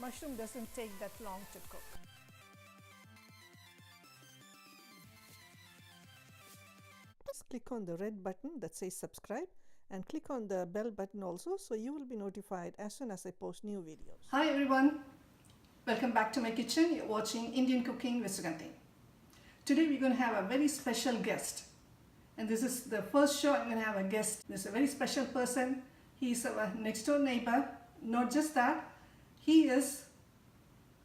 mushroom doesn't take that long to cook. Just click on the red button that says subscribe and click on the bell button also, so you will be notified as soon as I post new videos. Hi everyone, welcome back to my kitchen. You're watching Indian Cooking with Suganti. Today we're going to have a very special guest, and this is the first show I'm going to have a guest. This is a very special person. He's our next door neighbor. Not just that, he is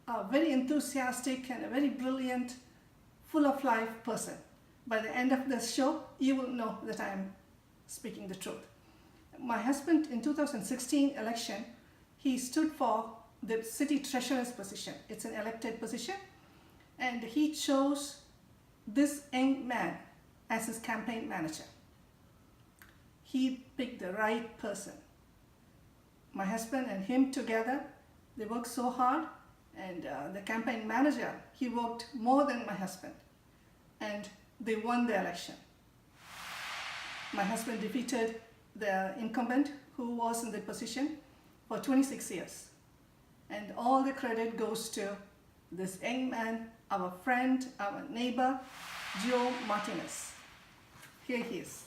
a very enthusiastic and a very brilliant, full of life person. By the end of this show, you will know that I am speaking the truth. My husband, in 2016 election, he stood for the city treasurer's position. It's an elected position, and he chose this young man as his campaign manager. He picked the right person. My husband and him together, they worked so hard, and the campaign manager, he worked more than my husband, and they won the election. My husband defeated the incumbent who was in the position for 26 years. And all the credit goes to this young man, our friend, our neighbor, Joe Martinez. Here he is.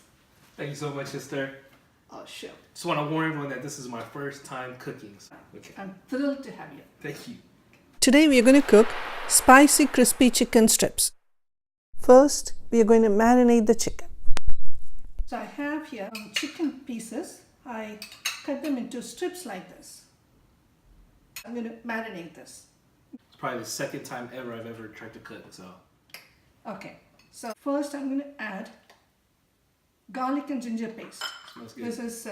Thank you so much, sister. Oh, sure. Just want to warn everyone that this is my first time cooking. Okay. I'm thrilled to have you. Thank you. Today we are going to cook spicy crispy chicken strips. First, we are going to marinate the chicken. So I have here chicken pieces. I cut them into strips like this. I'm going to marinate this. It's probably the second time ever I've ever tried to cook, so. Okay, so first I'm going to add garlic and ginger paste. Smells good. This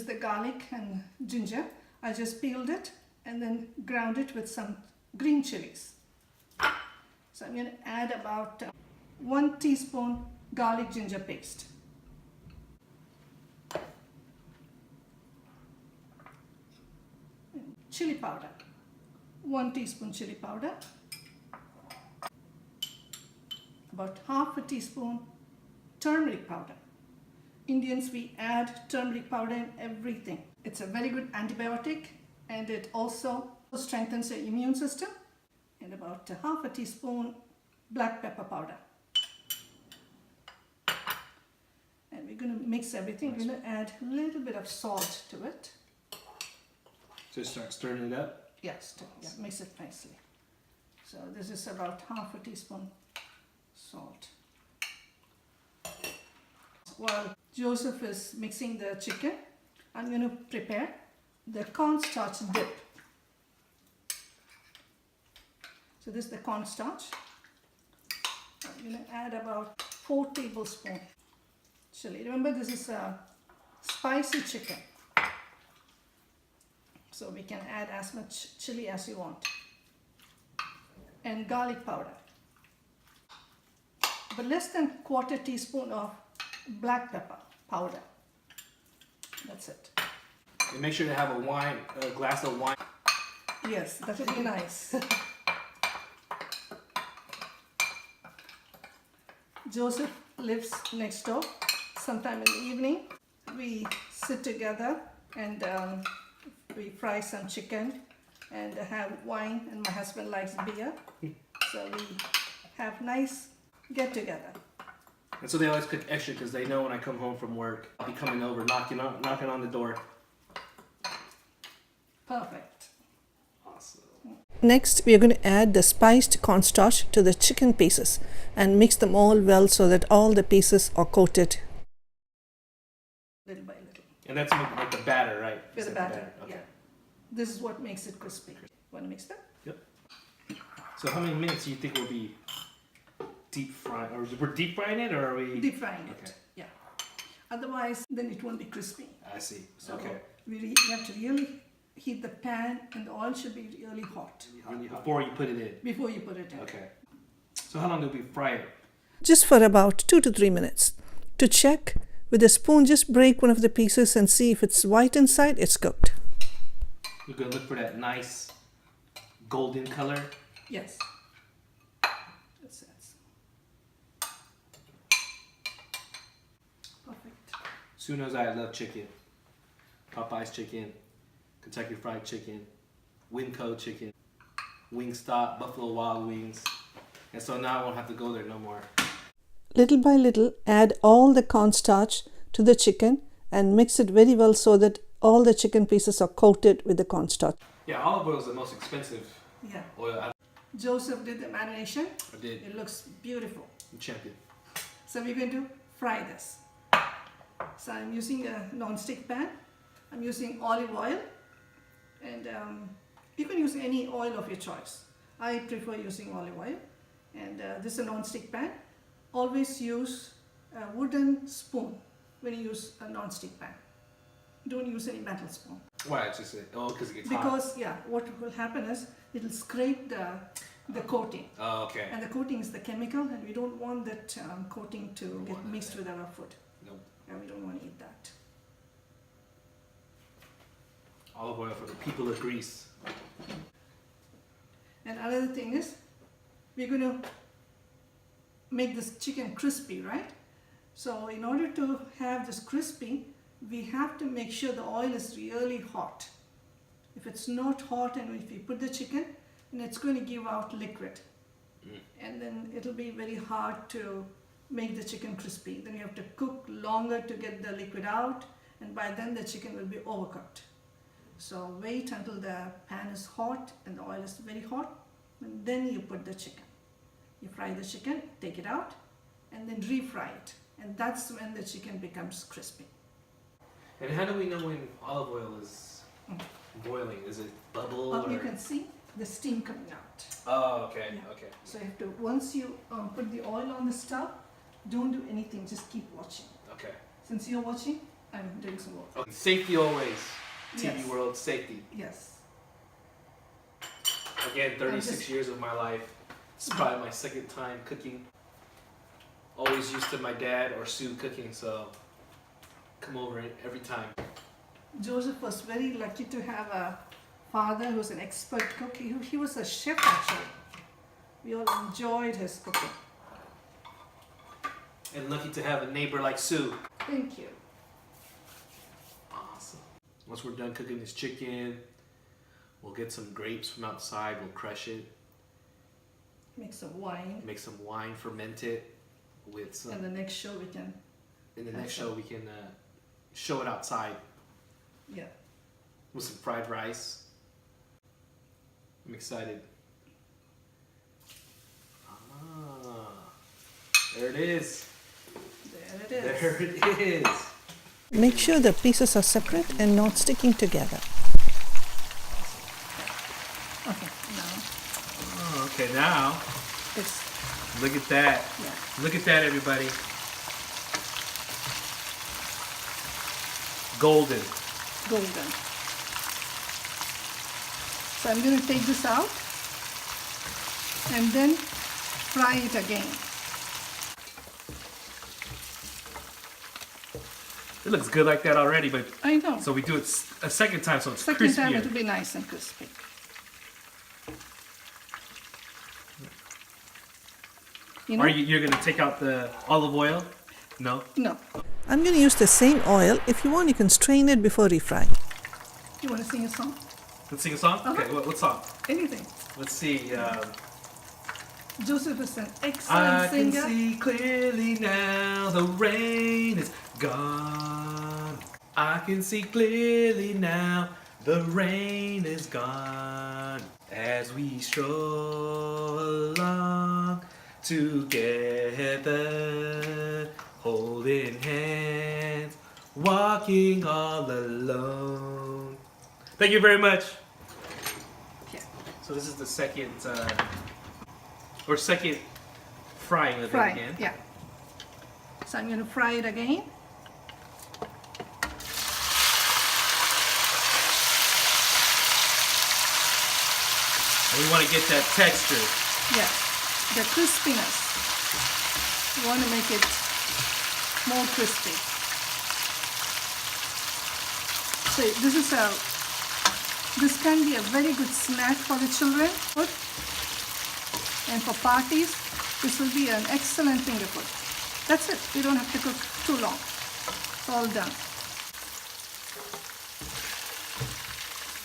is the garlic and ginger. I just peeled it and then ground it with some green chilies. So I'm going to add about 1 teaspoon garlic ginger paste. Chili powder. 1 teaspoon chili powder. About half a teaspoon turmeric powder. Indians, we add turmeric powder in everything. It's a very good antibiotic, and it also strengthens your immune system. And about half a teaspoon black pepper powder. And we're going to mix everything. We're going to add a little bit of salt to it. Just start stirring it up. Yes, yeah, mix it nicely. So this is about half a teaspoon salt. While Joseph is mixing the chicken, I'm going to prepare the cornstarch dip. So this is the cornstarch. I'm going to add about 4 tablespoons chili. Remember, this is a spicy chicken, so we can add as much chili as you want. And garlic powder. But less than 1/4 teaspoon of black pepper powder. That's it. And make sure to have a glass of wine. Yes, that would be nice. Joseph lives next door. Sometime in the evening, we sit together and we fry some chicken and have wine, and my husband likes beer. So we have nice get together. And so they always cook extra because they know when I come home from work, I'll be coming over, knocking on the door. Perfect. Awesome. Next, we are going to add the spiced cornstarch to the chicken pieces and mix them all well so that all the pieces are coated. Little by little. And that's like the batter, right? With the It's like batter, Okay. yeah. This is what makes it crispy. Want to mix that? Yep. So how many minutes do you think we'll be deep frying? Or we're deep frying it, or are we? Deep frying it, Okay. yeah. Otherwise, then it won't be crispy. I see. So Okay. we have to really heat the pan, and the oil should be really hot Before you put it in. before you put it in. Okay. So how long do we fry it? Just for about 2 to 3 minutes. To check, with a spoon, just break one of the pieces and see if it's white inside, it's cooked. We're gonna look for that nice golden color. Yes. That's it. Perfect. Sue knows I love chicken. Popeye's chicken, Kentucky Fried Chicken. Winco chicken, Wingstop, Buffalo Wild Wings. And so now I won't have to go there no more. Little by little, add all the cornstarch to the chicken and mix it very well so that all the chicken pieces are coated with the cornstarch. Yeah, olive oil is the most expensive Yeah. oil. Joseph did the marination. I did. It looks beautiful. I'm champion. So we're going to fry this. So I'm using a non-stick pan. I'm using olive oil, and you can use any oil of your choice. I prefer using olive oil, and this is a non-stick pan. Always use a wooden spoon when you use a non-stick pan. Don't use any metal spoon. Why? It's just because it gets hot. Because yeah, what will happen is it will scrape the coating. Oh, okay. And the coating is the chemical, and we don't want that coating to get mixed with our food. Nope. And we don't want to eat that. Olive oil for the people of Greece. And another thing is, we're going to make this chicken crispy, right? So in order to have this crispy, we have to make sure the oil is really hot. If it's not hot and if we put the chicken, then it's going to give out liquid. And then it'll be very hard to make the chicken crispy. Then you have to cook longer to get the liquid out, and by then the chicken will be overcooked. So wait until the pan is hot and the oil is very hot, and then you put the chicken. You fry the chicken, take it out, and then refry it. And that's when the chicken becomes crispy. And how do we know when olive oil is boiling? Is it bubble? Or? You can see the steam coming out. Oh, okay, Yeah. okay. So you have to, once you put the oil on the stove, don't do anything, just keep watching. Okay. Since you're watching, I'm doing some work. Okay. Safety always. TV Yes. world, safety. Yes. Again, 36 just- years of my life. It's probably my second time cooking. Always used to my dad or Sue cooking, so come over every time. Joseph was very lucky to have a father who's an expert cook. He was a chef actually. We all enjoyed his cooking. And lucky to have a neighbor like Sue. Thank you. Awesome. Once we're done cooking this chicken, we'll get some grapes from outside, we'll crush it, Make some wine. make some wine, ferment it with some. And the next show we can, In the next show, we can show it outside yeah. with some fried rice. I'm excited. Ah, there it is. There it is. There it is. Make sure the pieces are separate and not sticking together. Okay, now Oh, okay, now it's, look at that. yeah. Look at that, everybody. Golden. Golden. So I'm going to take this out and then fry it again. It looks good like that already, but I know. so we do it a second time, so it's Second time crispier. it will be nice and crispy. You know? Are you're gonna take out the olive oil? No. No. I'm going to use the same oil. If you want, you can strain it before refrying. You want to sing a song? Let's sing a song. Okay, what song? Anything. Let's see. Joseph is an I excellent can singer. see clearly now the rain is gone. I can see clearly now the rain is gone. As we stroll along together, holding hands, walking all alone. Thank you very much. Yeah. So this is the second frying of Fry. it again. Yeah. So I'm going to fry it again. And we want to get that texture. Yeah. The crispiness. You want to make it more crispy. So this can be a very good snack for the children. Food. And for parties, this will be an excellent finger food. That's it. You don't have to cook too long. It's all done.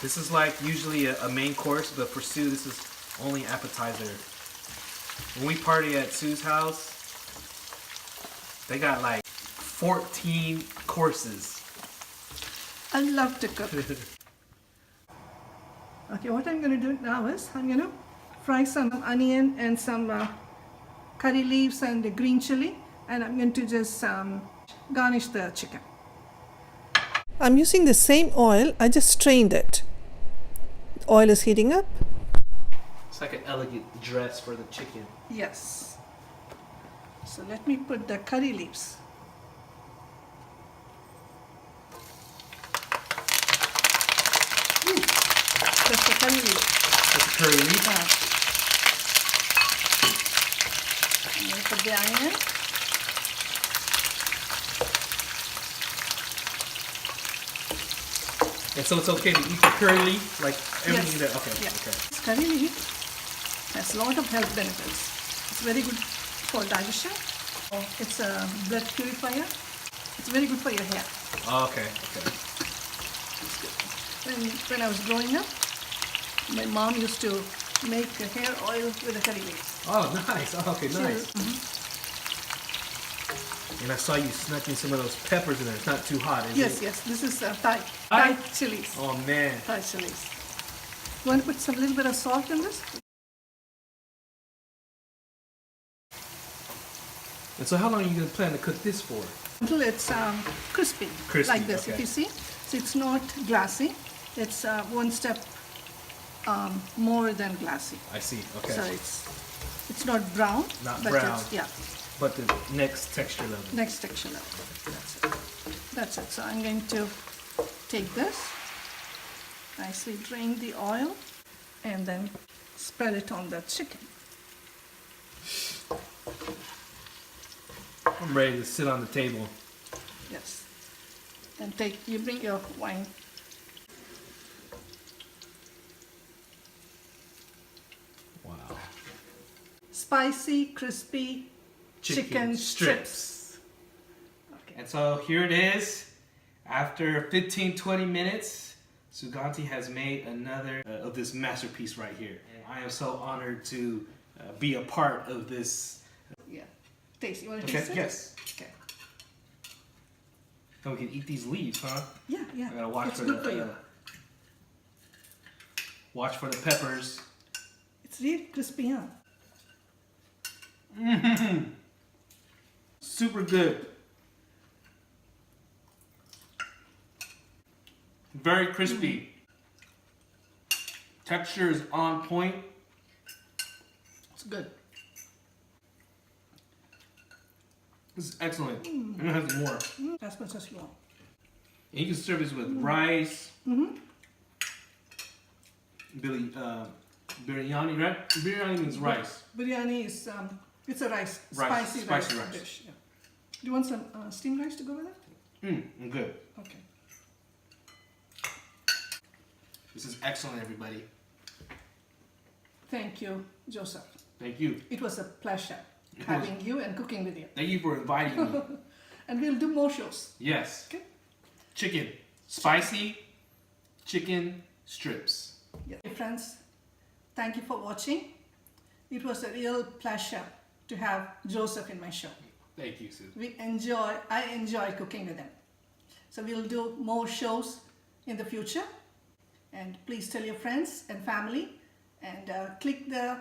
This is like usually a main course, but for Sue, this is only appetizer. When we party at Sue's house, they got like 14 courses. I love to cook. Okay, what I'm going to do now is I'm going to fry some onion and some curry leaves and the green chili, and I'm going to just garnish the chicken. I'm using the same oil, I just strained it. The oil is heating up. It's like an elegant dress for the chicken. Yes. So let me put the curry leaves. Just the curry leaves. That's a curry leaf. I'm going to put the onion. And so it's okay to eat the curry leaf, like everything Yes. that. Okay. Yeah. Okay. This curry leaf has a lot of health benefits. It's very good for digestion. It's a blood purifier. It's very good for your hair. Oh, okay. Okay. When I was growing up, my mom used to make a hair oil with a curry leaf. Oh, nice. Oh, okay, nice. Mhm. And I saw you snuck in some of those peppers in there. It's not too hot, is Yes, it? yes. This is Thai Thai? chilies. Oh man. Thai chilies. You want to put some little bit of salt in this? And so how long are you gonna plan to cook this for? Until it's crispy, Crispy, like this. okay. If you see, so it's not glassy. It's one step more than glassy. I see. Okay. So it's not brown. Not but brown. It's, yeah, But the next texture level. next texture level. That's it. That's it. So I'm going to take this, nicely drain the oil, and then spread it on the chicken. I'm ready to sit on the table. Yes. And you bring your wine. Wow. Spicy, crispy chicken strips. Okay. And so here it is. After 15-20 minutes, Sugandhi has made another of this masterpiece right here. And I am so honored to be a part of this. Yeah. Taste. You want to Okay, taste it? yes. Okay. And we can eat these leaves, huh? Yeah, yeah. I gotta watch It's for good the for you. watch for the peppers. It's really crispy, huh? Super good. Very crispy. Texture is on point. It's good. This is excellent. I'm gonna have some more. That's much as you want. And you can serve this with rice. Biryani, right? Biryani means rice. Biryani is it's a rice, Rice, spicy spicy rice rice. dish. Yeah. Do you want some steamed rice to go with it? I'm good. Okay. This is excellent, everybody. Thank you, Joseph. Thank you. It was a pleasure It having you and cooking with you. Thank you for inviting me. And we'll do more shows. Yes. Okay. Chicken. Spicy chicken strips. Yeah. Hey friends, thank you for watching. It was a real pleasure to have Joseph in my show. Thank you, Sue. I enjoy cooking with him. So we'll do more shows in the future. And please tell your friends and family and click the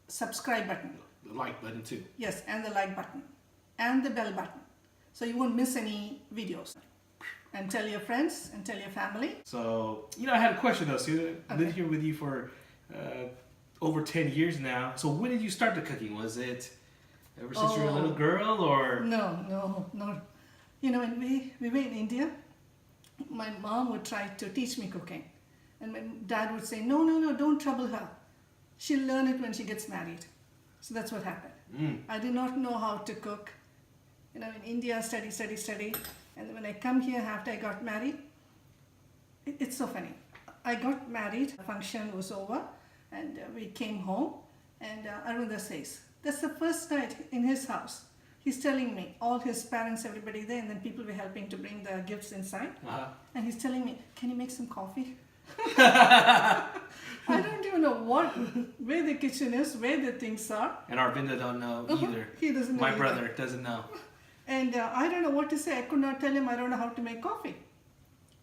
subscribe button. The like button too. Yes, and the like button and the bell button. So you won't miss any videos. And tell your friends and tell your family. So, I had a question though, Sue. I've been Okay. here with you for over 10 years now. So when did you start the cooking? Was it ever since you were a little girl or? No. When we were in India, my mom would try to teach me cooking. And my dad would say, no, don't trouble her. She'll learn it when she gets married. So that's what happened. I did not know how to cook. In India, study. And when I come here after I got married, it's so funny. I got married, the function was over, and we came home, and Arvinder says, that's the first night in his house. He's telling me, all his parents, everybody there, and then people were helping to bring the gifts inside. Uh-huh. And he's telling me, can you make some coffee? I don't even know where the kitchen is, where the things are. And Arvinda don't know either. He doesn't know My either. brother doesn't know. And I don't know what to say. I could not tell him I don't know how to make coffee.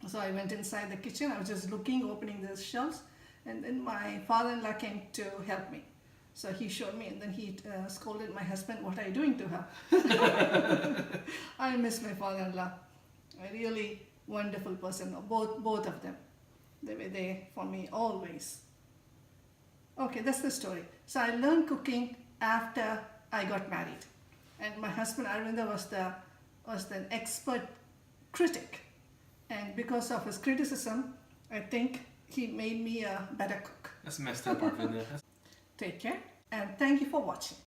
So I went inside the kitchen. I was just looking, opening the shelves. And then my father-in-law came to help me. So he showed me, and then he scolded my husband, "What are you doing to her?" I miss my father-in-law. A really wonderful person, both of them. They were there for me always. Okay, that's the story. So I learned cooking after I got married. And my husband Arvinda was the expert critic. And because of his criticism, I think he made me a better cook. That's messed up, Arvinda. Take care, and thank you for watching.